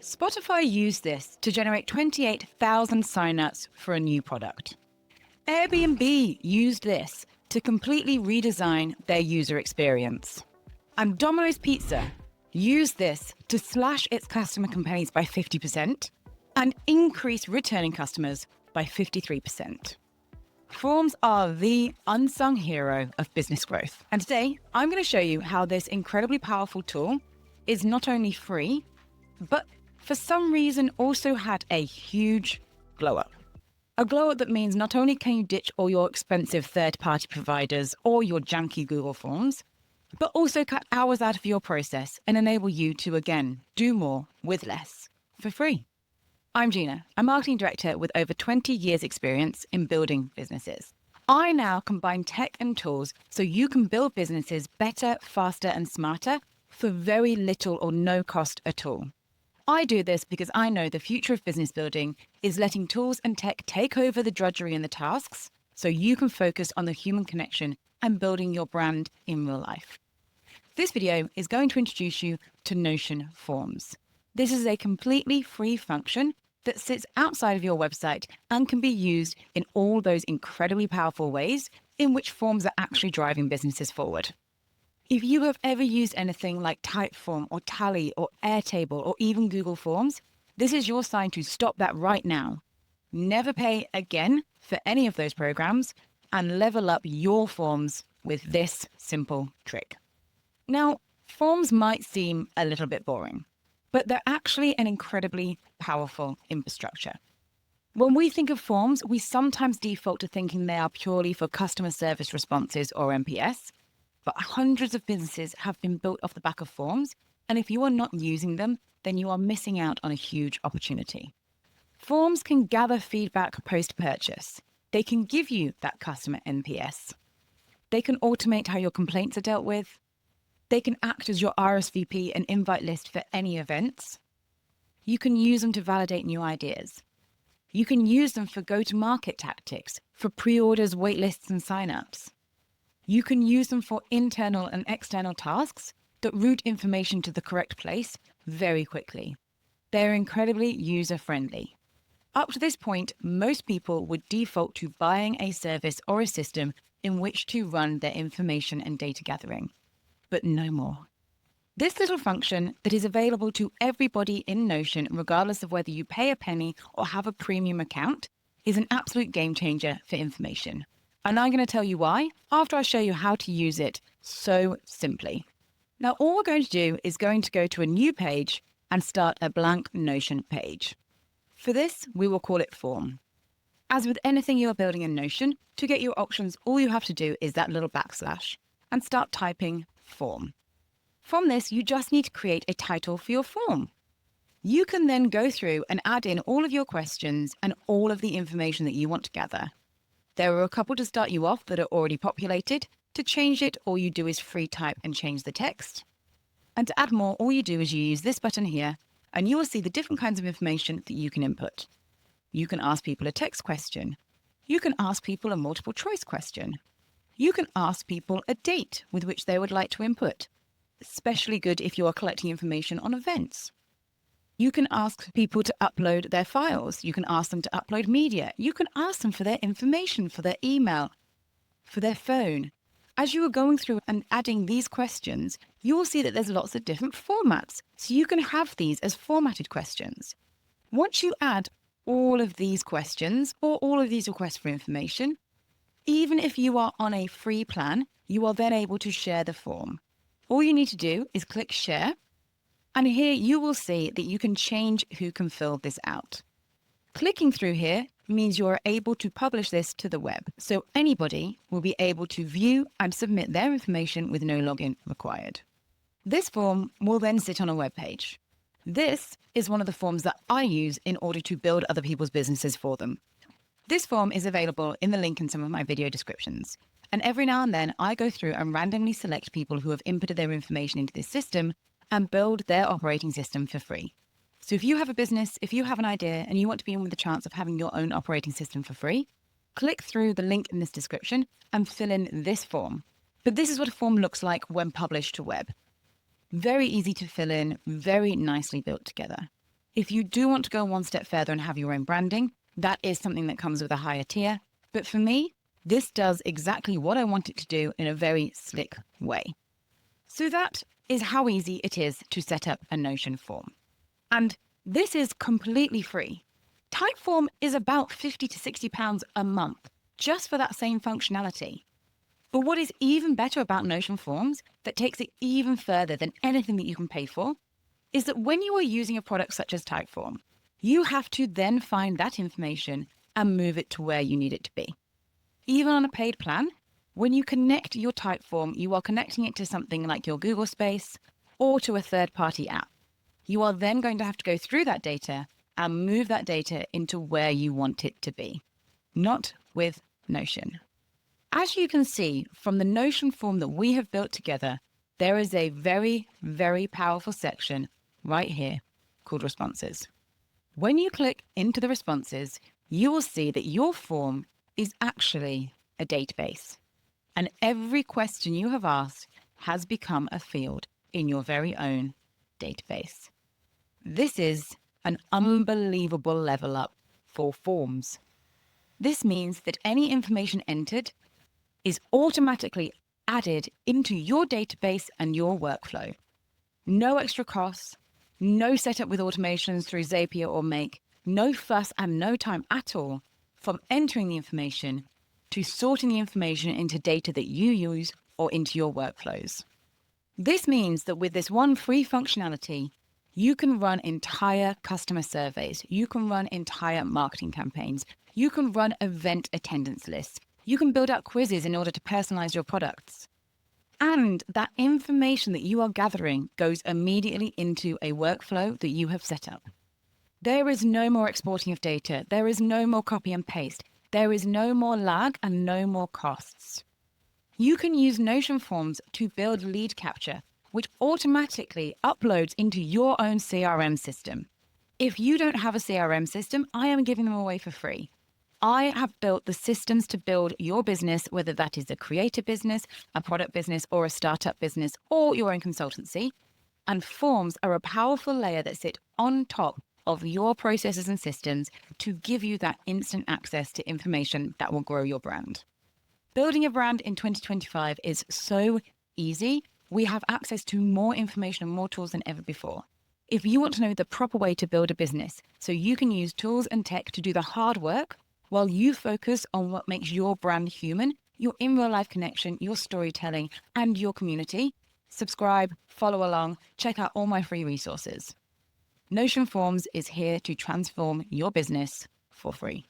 Spotify used this to generate 28,000 signups for a new product. Airbnb used this to completely redesign their user experience. And Domino's Pizza used this to slash its customer complaints by 50% and increase returning customers by 53%. Forms are the unsung hero of business growth. And today, I'm going to show you how this incredibly powerful tool is not only free, but for some reason also had a huge glow up. A glow up that means not only can you ditch all your expensive third-party providers or your janky Google Forms, but also cut hours out of your process and enable you to, again, do more with less for free. I'm Gina, a marketing director with over 20 years experience in building businesses. I now combine tech and tools so you can build businesses better, faster, and smarter for very little or no cost at all. I do this because I know the future of business building is letting tools and tech take over the drudgery and the tasks so you can focus on the human connection and building your brand in real life. This video is going to introduce you to Notion Forms. This is a completely free function that sits outside of your website and can be used in all those incredibly powerful ways in which forms are actually driving businesses forward. If you have ever used anything like Typeform or Tally or Airtable or even Google Forms, this is your sign to stop that right now. Never pay again for any of those programs and level up your forms with this simple trick. Now, forms might seem a little bit boring, but they're actually an incredibly powerful infrastructure. When we think of forms, we sometimes default to thinking they are purely for customer service responses or NPS, but hundreds of businesses have been built off the back of forms, and if you are not using them, then you are missing out on a huge opportunity. Forms can gather feedback post-purchase. They can give you that customer NPS. They can automate how your complaints are dealt with. They can act as your RSVP and invite list for any events. You can use them to validate new ideas. You can use them for go-to-market tactics, for pre-orders, waitlists, and signups. You can use them for internal and external tasks that route information to the correct place very quickly. They're incredibly user-friendly. Up to this point, most people would default to buying a service or a system in which to run their information and data gathering. But no more. This little function that is available to everybody in Notion, regardless of whether you pay a penny or have a premium account, is an absolute game changer for information. And I'm going to tell you why after I show you how to use it so simply. Now, all we're going to do is going to go to a new page and start a blank Notion page. For this, we will call it Form. As with anything you are building in Notion, to get your options, all you have to do is that little backslash and start typing Form. From this, you just need to create a title for your form. You can then go through and add in all of your questions and all of the information that you want to gather. There are a couple to start you off that are already populated. To change it, all you do is free type and change the text. And to add more, all you do is you use this button here, and you will see the different kinds of information that you can input. You can ask people a text question. You can ask people a multiple choice question. You can ask people a date with which they would like to input. Especially good if you are collecting information on events. You can ask people to upload their files. You can ask them to upload media. You can ask them for their information, for their email, for their phone. As you are going through and adding these questions, you will see that there's lots of different formats. So you can have these as formatted questions. Once you add all of these questions or all of these requests for information, even if you are on a free plan, you are then able to share the form. All you need to do is click share. And here you will see that you can change who can fill this out. Clicking through here means you are able to publish this to the web. So anybody will be able to view and submit their information with no login required. This form will then sit on a web page. This is one of the forms that I use in order to build other people's businesses for them. This form is available in the link in some of my video descriptions. And every now and then I go through and randomly select people who have inputted their information into this system and build their operating system for free. So if you have a business, if you have an idea and you want to be in with the chance of having your own operating system for free, click through the link in this description and fill in this form. But this is what a form looks like when published to web. Very easy to fill in, very nicely built together. If you do want to go one step further and have your own branding, that is something that comes with a higher tier. But for me, this does exactly what I want it to do in a very slick way. So that is how easy it is to set up a Notion form. And this is completely free. Typeform is about £50 to £60 a month just for that same functionality. But what is even better about Notion Forms that takes it even further than anything that you can pay for is that when you are using a product such as Typeform, you have to then find that information and move it to where you need it to be. Even on a paid plan, when you connect your Typeform, you are connecting it to something like your Google Space or to a third-party app. You are then going to have to go through that data and move that data into where you want it to be, not with Notion. As you can see from the Notion form that we have built together, there is a very, very powerful section right here called Responses. When you click into the responses, you will see that your form is actually a database, and every question you have asked has become a field in your very own database. This is an unbelievable level up for forms. This means that any information entered is automatically added into your database and your workflow. No extra costs, no setup with automations through Zapier or Make, no fuss and no time at all from entering the information to sorting the information into data that you use or into your workflows. This means that with this one free functionality, you can run entire customer surveys, you can run entire marketing campaigns, you can run event attendance lists, you can build out quizzes in order to personalize your products. And that information that you are gathering goes immediately into a workflow that you have set up. There is no more exporting of data. There is no more copy and paste. There is no more lag and no more costs. You can use Notion Forms to build lead capture, which automatically uploads into your own CRM system. If you don't have a CRM system, I am giving them away for free. I have built the systems to build your business, whether that is a creator business, a product business, or a startup business, or your own consultancy. And forms are a powerful layer that sit on top of your processes and systems to give you that instant access to information that will grow your brand. Building a brand in 2025 is so easy. We have access to more information and more tools than ever before. If you want to know the proper way to build a business so you can use tools and tech to do the hard work while you focus on what makes your brand human, your in real life connection, your storytelling, and your community, subscribe, follow along, check out all my free resources. Notion Forms is here to transform your business for free.